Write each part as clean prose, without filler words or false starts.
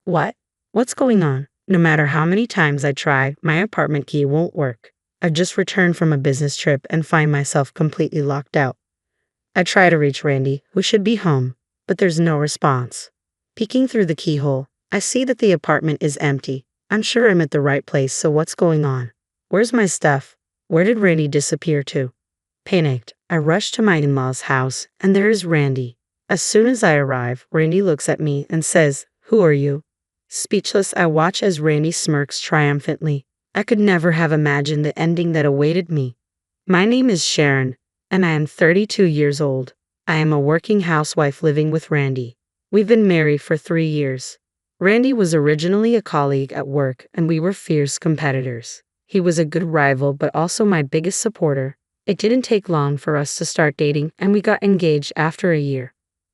What? What's going on? No matter how many times I try, my apartment key won't work. I've just returned from a business trip and find myself completely locked out. I try to reach Randy, who should be home, but there's no response. Peeking through the keyhole, I see that the apartment is empty. I'm sure I'm at the right place, so what's going on? Where's my stuff? Where did Randy disappear to? Panicked, I rush to my in-laws' house, and there is Randy. As soon as I arrive, Randy looks at me and says, "Who are you?" Speechless, I watch as Randy smirks triumphantly. I could never have imagined the ending that awaited me. My name is Sharen, and I am 32 years old. I am a working housewife living with Randy. We've been married for 3 years. Randy was originally a colleague at work, and we were fierce competitors. He was a good rival, but also my biggest supporter. It didn't take long for us to start dating, and we got engaged after a year.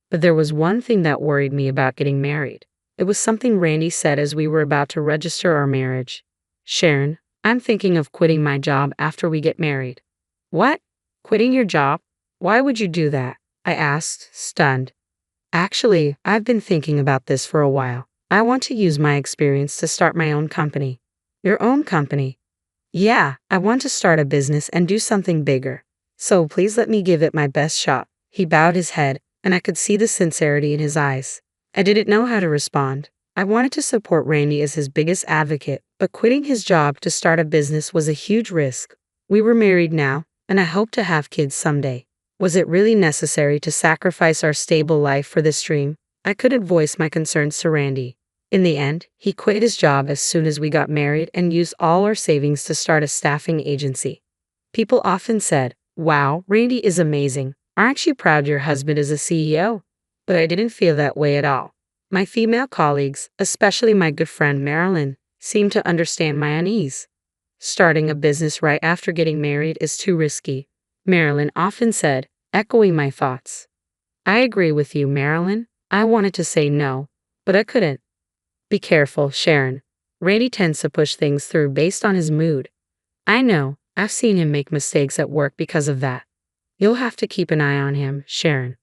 But there was one thing that worried me about getting married. It was something Randy said as we were about to register our marriage. "Sharon, I'm thinking of quitting my job after we get married." "What? Quitting your job? Why would you do that?" I asked, stunned. "Actually, I've been thinking about this for a while. I want to use my experience to start my own company." "Your own company?" "Yeah, I want to start a business and do something bigger. So please let me give it my best shot." He bowed his head, and I could see the sincerity in his eyes. I didn't know how to respond. I wanted to support Randy as his biggest advocate, but quitting his job to start a business was a huge risk. We were married now, and I hoped to have kids someday. Was it really necessary to sacrifice our stable life for this dream? I couldn't voice my concerns to Randy. In the end, he quit his job as soon as we got married and used all our savings to start a staffing agency. People often said, "Wow, Randy is amazing. Aren't you proud your husband is a CEO?" But I didn't feel that way at all. My female colleagues, especially my good friend Marilyn, seemed to understand my unease. "Starting a business right after getting married is too risky," Marilyn often said, echoing my thoughts. "I agree with you, Marilyn." I wanted to say no, but I couldn't. "Be careful, Sharon. Randy tends to push things through based on his mood." "I know. I've seen him make mistakes at work because of that." "You'll have to keep an eye on him, Sharon."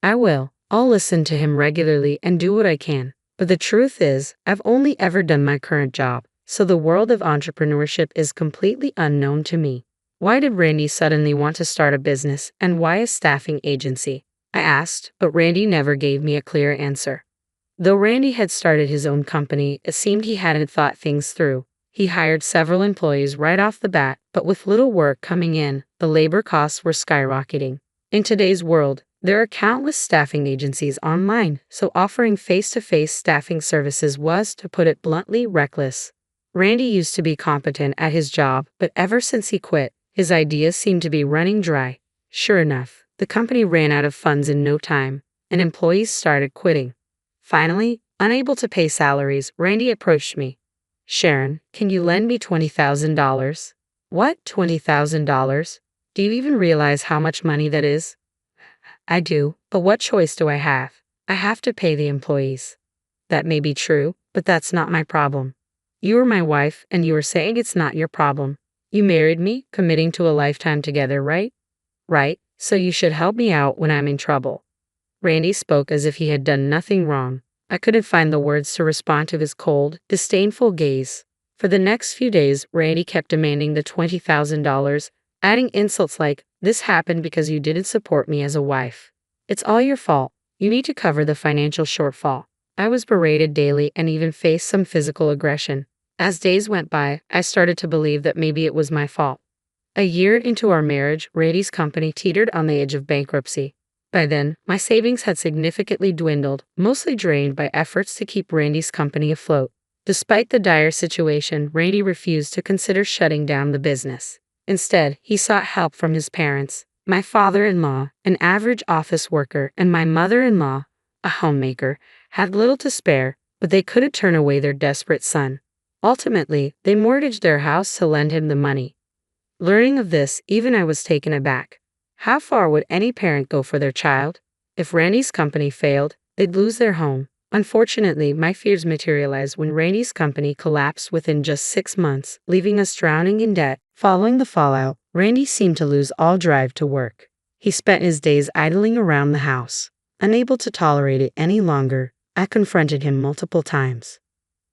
"I will. I'll listen to him regularly and do what I can. But the truth is, I've only ever done my current job, so the world of entrepreneurship is completely unknown to me." "Why did Randy suddenly want to start a business, and why a staffing agency?" I asked, but Randy never gave me a clear answer. Though Randy had started his own company, it seemed he hadn't thought things through. He hired several employees right off the bat, but with little work coming in, the labor costs were skyrocketing. In today's world, there are countless staffing agencies online, so offering face-to-face staffing services was, to put it bluntly, reckless. Randy used to be competent at his job, but ever since he quit, his ideas seemed to be running dry. Sure enough, the company ran out of funds in no time, and employees started quitting. Finally, unable to pay salaries, Randy approached me. "Sharon, can you lend me $20,000? "What, $20,000? Do you even realize how much money that is?" "I do, but what choice do I have? I have to pay the employees." "That may be true, but that's not my problem." "You are my wife, and you are saying it's not your problem. You married me, committing to a lifetime together, right?" "Right, so you should help me out when I'm in trouble." Randy spoke as if he had done nothing wrong. I couldn't find the words to respond to his cold, disdainful gaze. For the next few days, Randy kept demanding the $20,000, adding insults like, "This happened because you didn't support me as a wife. It's all your fault. You need to cover the financial shortfall." I was berated daily and even faced some physical aggression. As days went by, I started to believe that maybe it was my fault. A year into our marriage, Randy's company teetered on the edge of bankruptcy. By then, my savings had significantly dwindled, mostly drained by efforts to keep Randy's company afloat. Despite the dire situation, Randy refused to consider shutting down the business. Instead, he sought help from his parents, my father-in-law, an average office worker, and my mother-in-law, a homemaker, had little to spare, but they couldn't turn away their desperate son. Ultimately, they mortgaged their house to lend him the money. Learning of this, even I was taken aback. How far would any parent go for their child? If Randy's company failed, they'd lose their home. Unfortunately, my fears materialized when Randy's company collapsed within just 6 months, leaving us drowning in debt. Following the fallout, Randy seemed to lose all drive to work. He spent his days idling around the house. Unable to tolerate it any longer, I confronted him multiple times.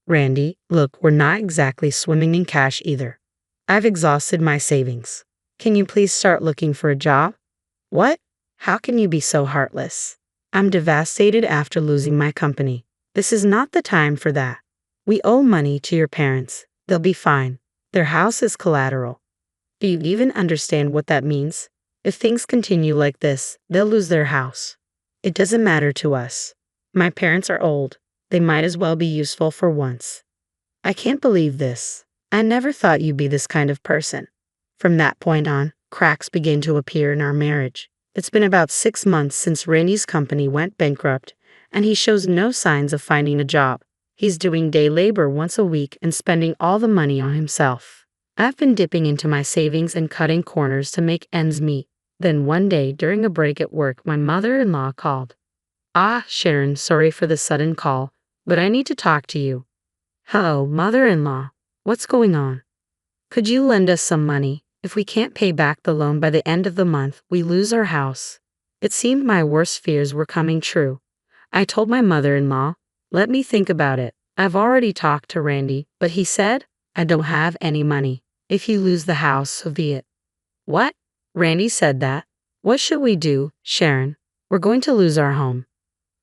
Randy, look, we're not exactly swimming in cash either. I've exhausted my savings. Can you please start looking for a job? What? How can you be so heartless? I'm devastated after losing my company. This is not the time for that. We owe money to your parents. They'll be fine. Their house is collateral. Do you even understand what that means? If things continue like this, they'll lose their house. It doesn't matter to us. My parents are old. They might as well be useful for once. I can't believe this. I never thought you'd be this kind of person. From that point on, cracks began to appear in our marriage. It's been about 6 months since Randy's company went bankrupt, and he shows no signs of finding a job. He's doing day labor once a week and spending all the money on himself. I've been dipping into my savings and cutting corners to make ends meet. Then one day, during a break at work, my mother-in-law called. Ah, Sharen, sorry for the sudden call, but I need to talk to you. Hello, mother-in-law. What's going on? Could you lend us some money? If we can't pay back the loan by the end of the month, we lose our house. It seemed my worst fears were coming true. I told my mother-in-law, let me think about it. I've already talked to Randy, but he said, I don't have any money. If you lose the house, so be it. What? Randy said that? What should we do, Sharen? We're going to lose our home.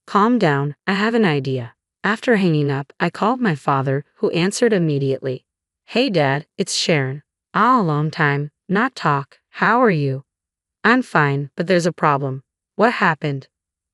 Calm down, I have an idea. After hanging up, I called my father, who answered immediately. Hey Dad, it's Sharen. Ah, long time, not talk. How are you? I'm fine, but there's a problem. What happened?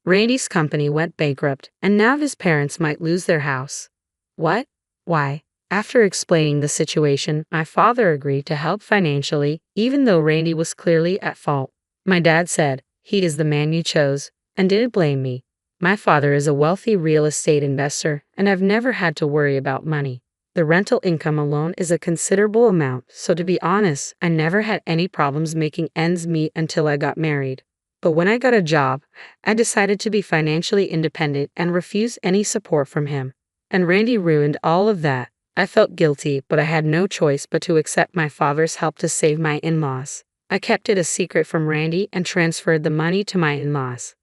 Randy's company went bankrupt, and now his parents might lose their house. What? Why? After explaining the situation, my father agreed to help financially, even though Randy was clearly at fault. My dad said, he is the man you chose, and didn't blame me. My father is a wealthy real estate investor, and I've never had to worry about money. The rental income alone is a considerable amount, so to be honest, I never had any problems making ends meet until I got married. But when I got a job, I decided to be financially independent and refuse any support from him. And Randy ruined all of that. I felt guilty, but I had no choice but to accept my father's help to save my in-laws. I kept it a secret from Randy and transferred the money to my in-laws.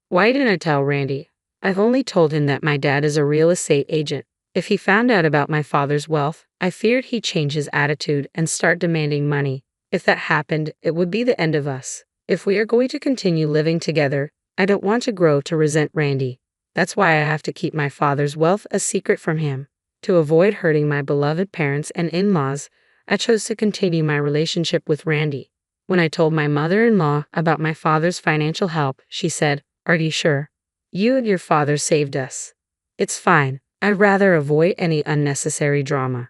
Why didn't I tell Randy? I've only told him that my dad is a real estate agent. If he found out about my father's wealth, I feared he'd change his attitude and start demanding money. If that happened, it would be the end of us. If we are going to continue living together, I don't want to grow to resent Randy. That's why I have to keep my father's wealth a secret from him. To avoid hurting my beloved parents and in-laws, I chose to continue my relationship with Randy. When I told my mother-in-law about my father's financial help, she said, Are you sure? You and your father saved us. It's fine. I'd rather avoid any unnecessary drama.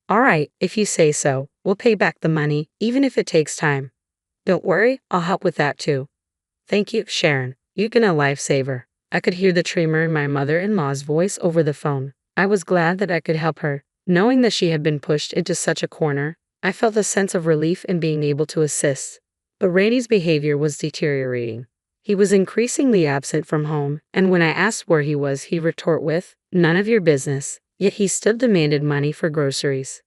All right, if you say so, we'll pay back the money, even if it takes time. Don't worry, I'll help with that too. Thank you, Sharen. You've been a lifesaver. I could hear the tremor in my mother-in-law's voice over the phone. I was glad that I could help her. Knowing that she had been pushed into such a corner, I felt a sense of relief in being able to assist. But Randy's behavior was deteriorating. He was increasingly absent from home, and when I asked where he was, he retorted with, None of your business, yet he still demanded money for groceries.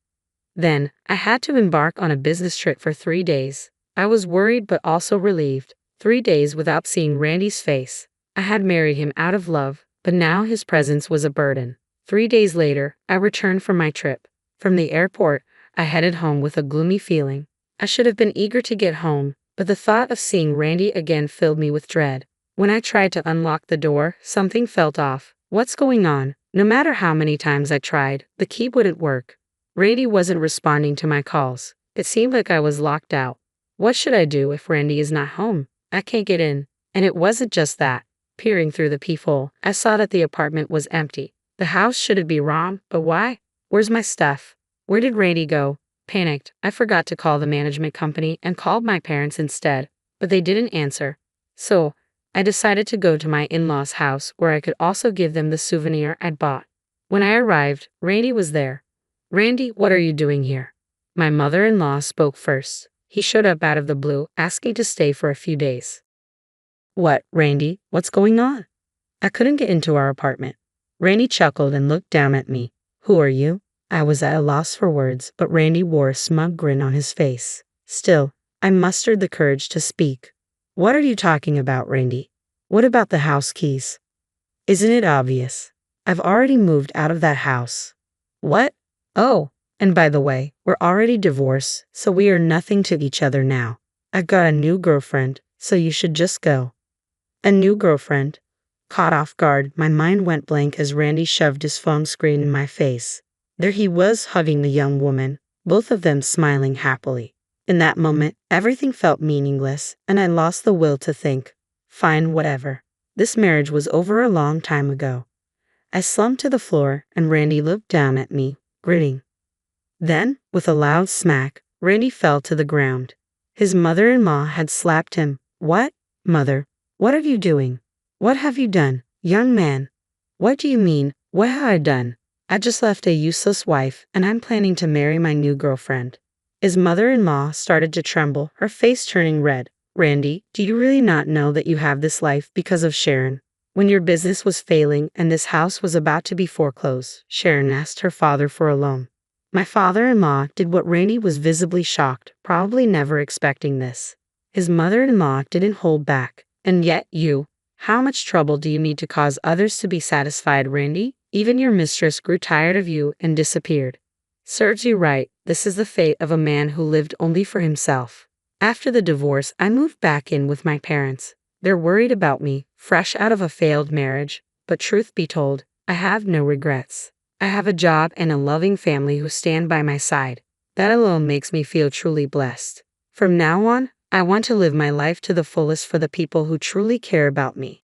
Then, I had to embark on a business trip for 3 days. I was worried but also relieved. 3 days without seeing Randy's face. I had married him out of love, but now his presence was a burden. 3 days later, I returned from my trip. From the airport, I headed home with a gloomy feeling. I should have been eager to get home, but the thought of seeing Randy again filled me with dread. When I tried to unlock the door, something felt off. What's going on? No matter how many times I tried, the key wouldn't work. Randy wasn't responding to my calls. It seemed like I was locked out. What should I do if Randy is not home? I can't get in. And it wasn't just that. Peering through the peephole, I saw that the apartment was empty. The house shouldn't be wrong, but why? Where's my stuff? Where did Randy go? Panicked, I forgot to call the management company and called my parents instead, but they didn't answer. So, I decided to go to my in-laws' house where I could also give them the souvenir I'd bought. When I arrived, Randy was there. Randy, what are you doing here? My mother-in-law spoke first. He showed up out of the blue, asking to stay for a few days. What, Randy? What's going on? I couldn't get into our apartment. Randy chuckled and looked down at me. Who are you? I was at a loss for words, but Randy wore a smug grin on his face. Still, I mustered the courage to speak. What are you talking about, Randy? What about the house keys? Isn't it obvious? I've already moved out of that house. What? Oh, and by the way, we're already divorced, so we are nothing to each other now. I've got a new girlfriend, so you should just go. A new girlfriend? Caught off guard, my mind went blank as Randy shoved his phone screen in my face. There he was hugging the young woman, both of them smiling happily. In that moment, everything felt meaningless, and I lost the will to think. Fine, whatever. This marriage was over a long time ago. I slumped to the floor, and Randy looked down at me, grinning. Then, with a loud smack, Randy fell to the ground. His mother-in-law had slapped him. What? Mother, what are you doing? What have you done, young man? What do you mean, what have I done? I just left a useless wife, and I'm planning to marry my new girlfriend. His mother-in-law started to tremble, her face turning red. Randy, do you really not know that you have this life because of Sharen? When your business was failing and this house was about to be foreclosed, Sharen asked her father for a loan. My father-in-law did what Randy was visibly shocked, probably never expecting this. His mother-in-law didn't hold back. And yet you, how much trouble do you need to cause others to be satisfied, Randy? Even your mistress grew tired of you and disappeared. Serves you right, this is the fate of a man who lived only for himself. After the divorce, I moved back in with my parents. They're worried about me, fresh out of a failed marriage, but truth be told, I have no regrets. I have a job and a loving family who stand by my side. That alone makes me feel truly blessed. From now on, I want to live my life to the fullest for the people who truly care about me.